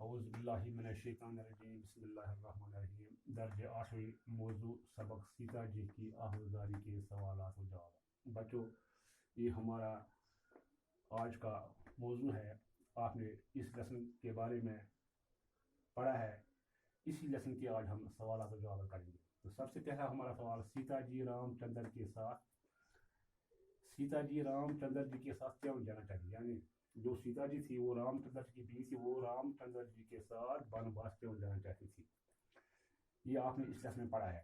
اعوذ باللہ من الشیطان الرجیم بسم اللہ الرحمن الرحیم درج 8ویں موضوع سبق سیتا جی کی آہوزاری کے سوالات و جواب۔ بچوں، یہ ہمارا آج کا موضوع ہے۔ آپ نے اس لیسن کے بارے میں پڑھا ہے، اسی لیسن کے آج ہم سوالات و جواب کریں گے۔ تو سب سے پہلا ہمارا سوال، سیتا جی رام چندر کے ساتھ کیوں جانا چاہیے؟ یعنی جو سیتا جی تھی وہ رام چندر کی بیوی تھی، وہ رام چندر جی کے ساتھ بنواس کیوں جانا چاہتی تھی؟ یہ آپ نے اس لیسن میں پڑھا ہے۔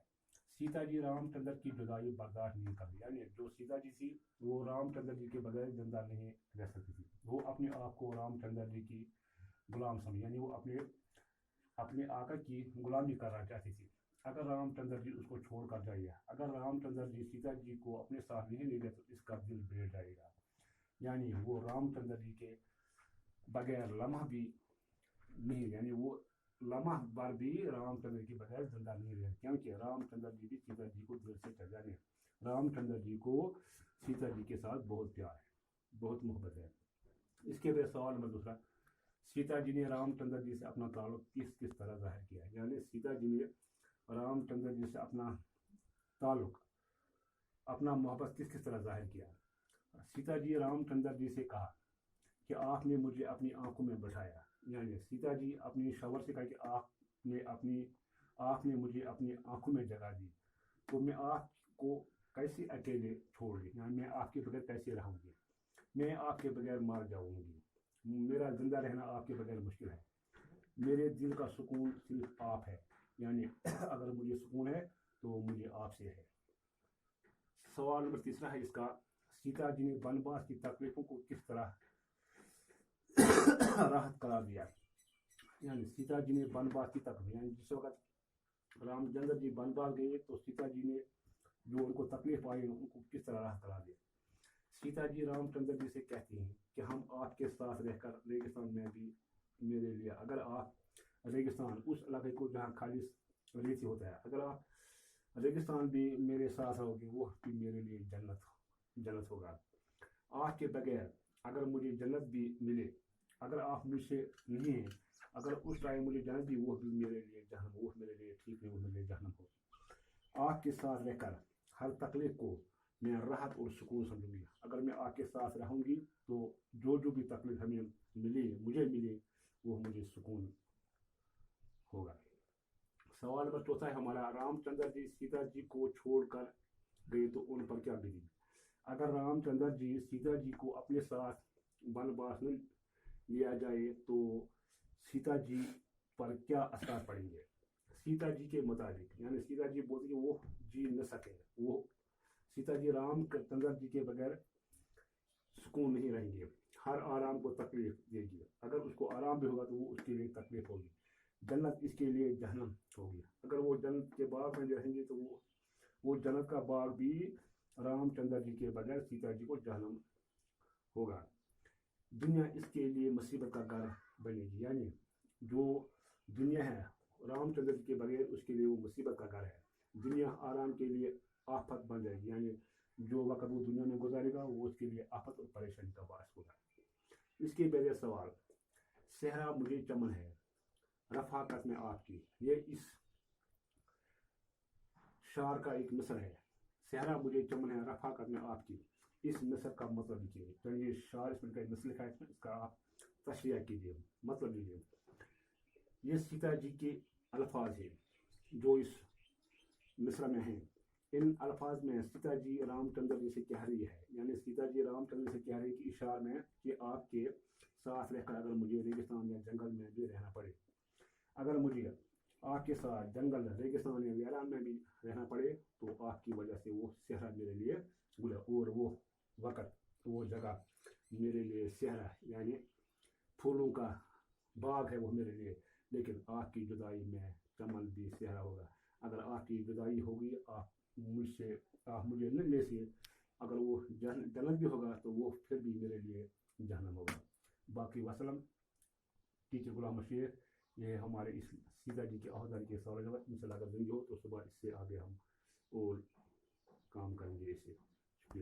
سیتا جی رام چندر کی جدائی برداشت نہیں کرتی، یعنی جو سیتا جی تھی وہ رام چندر جی کے بغیر زندہ نہیں رہ سکتی تھی۔ وہ اپنے آپ کو رام چندر جی کی غلام سمجھی، یعنی وہ اپنے آقا کی غلامی کرنا چاہتی تھی۔ اگر رام چندر جی اس کو چھوڑ کر جائے، اگر رام چندر جی سیتا جی کو اپنے ساتھ نہیں لے گئے تو اس کا دل بیٹھ جائے گا، یعنی وہ رام چندر جی کے بغیر لمحہ بھی نہیں، یعنی وہ لمحہ بھر بھی رام چندر کے بغیر زندہ نہیں رہے، کیونکہ رام چندر جی بھی سیتا جی کو دل سے چاہتے ہیں۔ رام چندر جی کو سیتا جی کے ساتھ بہت پیار ہے، بہت محبت ہے۔ اس کے بعد سوال نمبر دوسرا، سیتا جی نے رام چندر جی سے اپنا تعلق کس طرح ظاہر کیا؟ یعنی سیتا جی نے رام چندر جی سے اپنا تعلق، اپنا محبت کس طرح ظاہر کیا؟ سیتا جی رام چندر جی سے کہا کہ آپ نے مجھے اپنی آنکھوں میں بٹھایا، یعنی سیتا جی اپنی شوہر سے کہا کہ آپ نے مجھے اپنی آنکھوں میں جگہ دی، تو میں آپ کو کیسے اکیلے چھوڑ دی، یعنی میں آپ کے بغیر کیسے رہوں گی، میں آپ کے بغیر مر جاؤں گی، میرا زندہ رہنا آپ کے بغیر مشکل ہے، میرے دل کا سکون صرف آپ ہے، یعنی اگر مجھے سکون ہے تو مجھے آپ سے ہے۔ سوال نمبر تیسرا ہے اس کا، سیتا جی نے بنواس کی تکلیفوں کو کس طرح راحت قرار دیا؟ یعنی سیتا جی نے بنواس کی تکلیف، یعنی جس وقت رام چندر جی بنواس گئے تو سیتا جی نے جو ان کو تکلیف آئی ان کو کس طرح راحت قرار دیا؟ سیتا جی رام چندر جی سے کہتی ہیں کہ ہم آپ کے ساتھ رہ کر ریگستان میں بھی میرے لیے، اگر آپ ریگستان اس علاقے کو جہاں خالص ریتی ہوتا ہے، اگر آپ ریگستان بھی میرے ساتھ رہو گے وہ بھی میرے لیے جنت ہوگا۔ آپ کے بغیر اگر مجھے جنت بھی ملے، اگر آپ مجھ سے نہیں ہیں، اگر اس ٹائم مجھے جنت بھی، وہ بھی میرے لیے جہنم، وہ میرے لیے ٹھیک نہیں، وہ میرے لیے جہنم ہوگی۔ آپ کے ساتھ رہ کر ہر تکلیف کو میں راحت اور سکون سمجھوں گی۔ اگر میں آپ کے ساتھ رہوں گی تو جو بھی تکلیف مجھے ملے وہ مجھے سکون ہوگا۔ سوال نمبر چوتھا ہے ہمارا، رام چندر جی سیتا جی کو چھوڑ کر گئے تو ان پر کیا بیتی؟ اگر رام چندر جی سیتا جی کو اپنے ساتھ بنواس میں لیا جائے تو سیتا جی پر کیا اثرات پڑیں گے؟ سیتا جی کے مطابق، یعنی سیتا جی بولتی کہ وہ جی نہ سکے، وہ سیتا جی رام چندر جی کے بغیر سکون نہیں رہیں گے، ہر آرام کو تکلیف دے گی، اگر اس کو آرام بھی ہوگا تو وہ اس کے لیے تکلیف ہوگی، جنت اس کے لیے جہنم ہوگی۔ اگر وہ جنت کے باغ میں رہیں گے تو وہ جنت کا باغ بھی رام چندر جی کے بغیر سیتا جی کو جہنم ہوگا۔ دنیا اس کے لیے مصیبت کا گھر بنے گی، یعنی جو دنیا ہے رام چندر جی کے بغیر اس کے لیے وہ مصیبت کا گھر ہے، دنیا آرام کے لیے آفت بن جائے گی، یعنی جو وقت وہ دنیا میں گزارے گا وہ اس کے لیے آفت اور پریشانی کا باعث ہوگا۔ اس کے بعد سوال، صحرا مجھے چمن ہے رفاقت میں آپ کی، یہ اس شعر کا ایک مصر ہے۔ صحرا مجھے چمن ہے رفاقت میں آپ کی، اس مصر کا مطلب لکھیے، چلیے شعر اس میں مصر لکھا ہے، اس کا آپ تشریح کیجیے، مطلب لیجیے۔ یہ سیتا جی کے الفاظ ہیں جو اس مصر میں ہیں، ان الفاظ میں سیتا جی رام چندر جی سے کہہ رہی ہے، یعنی سیتا جی رام چندر سے کہہ رہی ہے کہ اشعار میں کہ آپ کے ساتھ رہ کر اگر مجھے ریگستان یا جنگل میں بھی رہنا پڑے، اگر مجھے آپ کے ساتھ جنگل ریگستان یا ویران میں بھی رہنا پڑے تو آپ کی وجہ سے وہ صحرا میرے لیے گل، اور وہ وقت وہ جگہ میرے لیے صحرا یعنی پھولوں کا باغ ہے وہ میرے لیے، لیکن آپ کی جدائی میں چمن بھی صحرا ہوگا۔ اگر آپ کی جدائی ہوگی، آپ مجھے نہ لے سے، اگر وہ جنت بھی ہوگا تو وہ پھر بھی میرے لیے جہنم ہوگا۔ باقی وسلم، ٹیچر غلام مشیر، یہ ہمارے اس سیتا جی کے عہدہ کے سوال جواب، ان شاء اللہ اگر زندگی ہو تو صبح اس سے آگے ہم اور کام کریں گے اسے۔